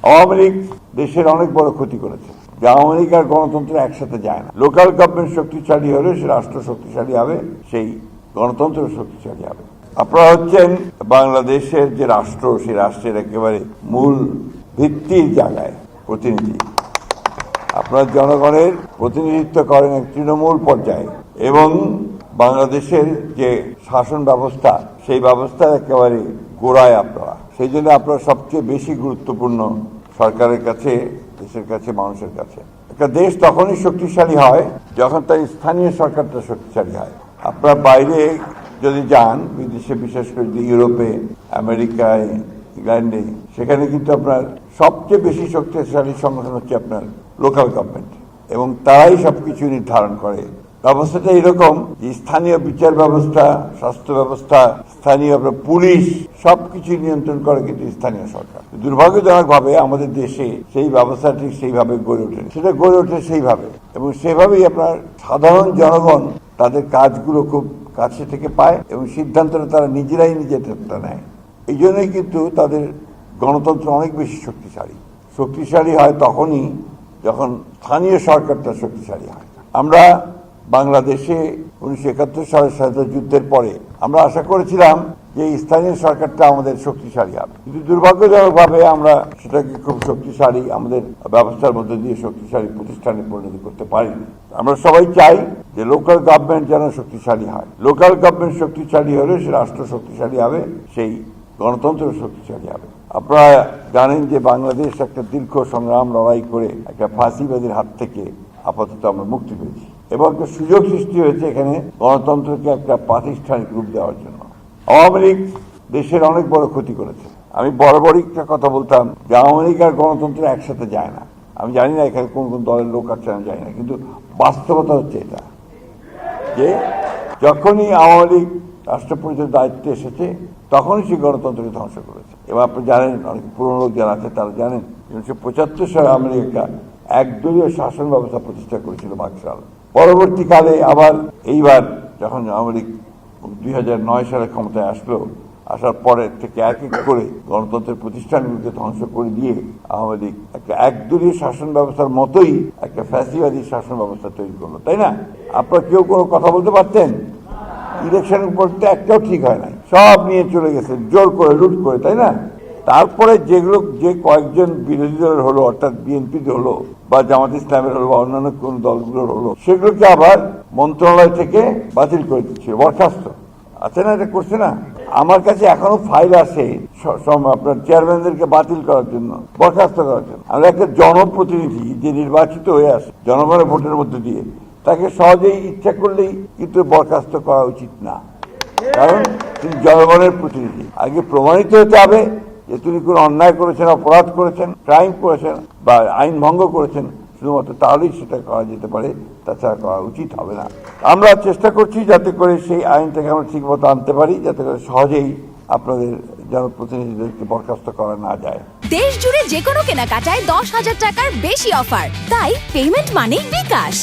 আওয়ামী লীগ দেশের অনেক বড় ক্ষতি করেছে। যে আওয়ামী লীগ আর গণতন্ত্র একসাথে যায় না। লোকাল গভর্নমেন্ট শক্তিশালী হলে সে রাষ্ট্র শক্তিশালী হবে, সেই গণতন্ত্র শক্তিশালী হবে। আপনারা হচ্ছেন বাংলাদেশের যে রাষ্ট্র, সেই রাষ্ট্রের একেবারে মূল ভিত্তির জায়গায় প্রতিনিধি। আপনার জনগণের প্রতিনিধিত্ব করেন এক তৃণমূল পর্যায়ে, এবং বাংলাদেশের যে শাসন ব্যবস্থা, সেই ব্যবস্থার একেবারে গোড়ায় আপনারা। সেই জন্য আপনারা সবচেয়ে বেশি গুরুত্বপূর্ণ সরকারের কাছে, দেশের কাছে, মানুষের কাছে। একটা দেশ তখনই শক্তিশালী হয় যখন তার স্থানীয় সরকারটা শক্তিশালী হয়। আপনার বাইরে যদি যান, বিদেশে, বিশেষ করে ইউরোপে, আমেরিকায়, ইংল্যান্ডে, সেখানে কিন্তু আপনার সবচেয়ে বেশি শক্তিশালী সংগঠন হচ্ছে আপনার লোকাল গভর্নমেন্ট, এবং তারাই সবকিছু নির্ধারণ করে। ব্যবস্থাটা এরকম যে স্থানীয় বিচার ব্যবস্থা, স্বাস্থ্য ব্যবস্থা, স্থানীয় পুলিশ, সবকিছু নিয়ন্ত্রণ করে কিন্তু স্থানীয় সরকার। দুর্ভাগ্যজনকভাবে আমাদের দেশে সেই ব্যবস্থাটি সেইভাবে গড়ে ওঠে, সেটা গড়ে ওঠে সেইভাবে, এবং সেভাবেই আপনার সাধারণ জনগণ তাদের কাজগুলো খুব কাছে থেকে পায়, এবং সিদ্ধান্তটা তারা নিজেরাই নিজেরটা নেয়। এই জন্যই কিন্তু তাদের গণতন্ত্র অনেক বেশি শক্তিশালী হয় তখনই যখন স্থানীয় সরকারটা শক্তিশালী হয়। আমরা বাংলাদেশে 1971 সালের স্বাধীনতা যুদ্ধের পরে আমরা আশা করেছিলাম যে স্থানীয় সরকারটা আমাদের শক্তিশালী হবে, কিন্তু দুর্ভাগ্যজনকভাবে আমরা সেটাকে খুব শক্তিশালী আমাদের ব্যবস্থার মধ্যে দিয়ে শক্তিশালী প্রতিষ্ঠানে পরিণত করতে পারিনি। আমরা সবাই চাই যে লোকাল গভর্নমেন্ট যেন শক্তিশালী হয়। লোকাল গভর্নমেন্ট শক্তিশালী হলে সে রাষ্ট্র শক্তিশালী হবে, সেই গণতন্ত্র শক্তিশালী হবে। আপনারা জানেন যে বাংলাদেশ একটা দীর্ঘ সংগ্রাম লড়াই করে একটা ফাঁসিবাদীর হাত থেকে আপাতত আমরা মুক্তি পেয়েছি, এবং একটা সুযোগ সৃষ্টি হয়েছে এখানে গণতন্ত্রকে একটা প্রাতিষ্ঠানিক রূপ দেওয়ার জন্য। আওয়ামী লীগ দেশের অনেক বড় ক্ষতি করেছে। আমি বরাবরই একটা কথা বলতাম যে আওয়ামী লীগ আর গণতন্ত্র একসাথে যায় না। আমি জানি না এখানে কোন কোন দলের লোক আছে, আমি জানি না, কিন্তু বাস্তবতা হচ্ছে এটা যে যখনই আওয়ামী লীগ রাষ্ট্র পরিচালনার দায়িত্বে এসেছে তখনই সে গণতন্ত্রকে ধ্বংস করেছে। এবার আপনি জানেন, অনেক পুরনো লোক যারা আছে তারা জানেন 1975 সালে আওয়ামী লীগ একটা একদলীয় শাসন ব্যবস্থা প্রতিষ্ঠা করেছিল বাকশাল। পরবর্তীকালে আবার এইবার যখন আওয়ামী লীগ 2009 সালে ক্ষমতায় আসার পরে থেকে এক এক করে গণতন্ত্রের প্রতিষ্ঠানগুলোকে ধ্বংস করে দিয়ে আওয়ামী লীগ একটা একদলীয় শাসন ব্যবস্থার মতোই একটা ফ্যাসিবাদী শাসন ব্যবস্থা তৈরি করলো, তাই না? আপনারা কেউ কোনো কথা বলতে পারতেন? ইলেকশনের পরতে একটাও ঠিক হয় নাই, সব নিয়ে চলে গেছে জোর করে, লুট করে, তাই না? তারপরে যে কয়েকজন বিরোধী দলের হলো, অর্থাৎ বিএনপির হলো বা জামাত ইসলামের হলো বা অন্যান্য কোন দলগুলোর হলো, সেগুলোকে আবার মন্ত্রণালয় থেকে বাতিল করে দিচ্ছে, বরখাস্ত আছে না, এটা করছে না? আমার কাছে এখনো ফাইল আছে আপনার চেয়ারম্যানদেরকে বাতিল করার জন্য, বরখাস্ত করার জন্য। আমরা একটা জনপ্রতিনিধি যে নির্বাচিত হয়ে আসে জনগণের ভোটের মধ্যে দিয়ে, তাকে সহজেই ইচ্ছা করলেই কিন্তু বরখাস্ত করা উচিত না, কারণ তিনি জনগণের প্রতিনিধি। আগে প্রমাণিত হতে হবে যে তিনি কোনো অন্যায় করেছেন, অপরাধ করেছেন, ক্রাইম করেছেন বা আইন ভঙ্গ করেছেন, শুধুমাত্র তাহলেই সেটা করা যেতে পারে, তাছাড়া করা উচিত হবে না। আমরা চেষ্টা করছি যাতে করে সেই আইনটাকে আমরা ঠিক মতো আনতে পারি, যাতে করে সহজেই আপনাদের জনপ্রতিনিধিদেরকে বরখাস্ত করা না যায়। দেশ জুড়ে যে কোনো কেনাকাটায় 10,000 টাকার বেশি অফার, তাই পেমেন্ট মানেই বিকাশ।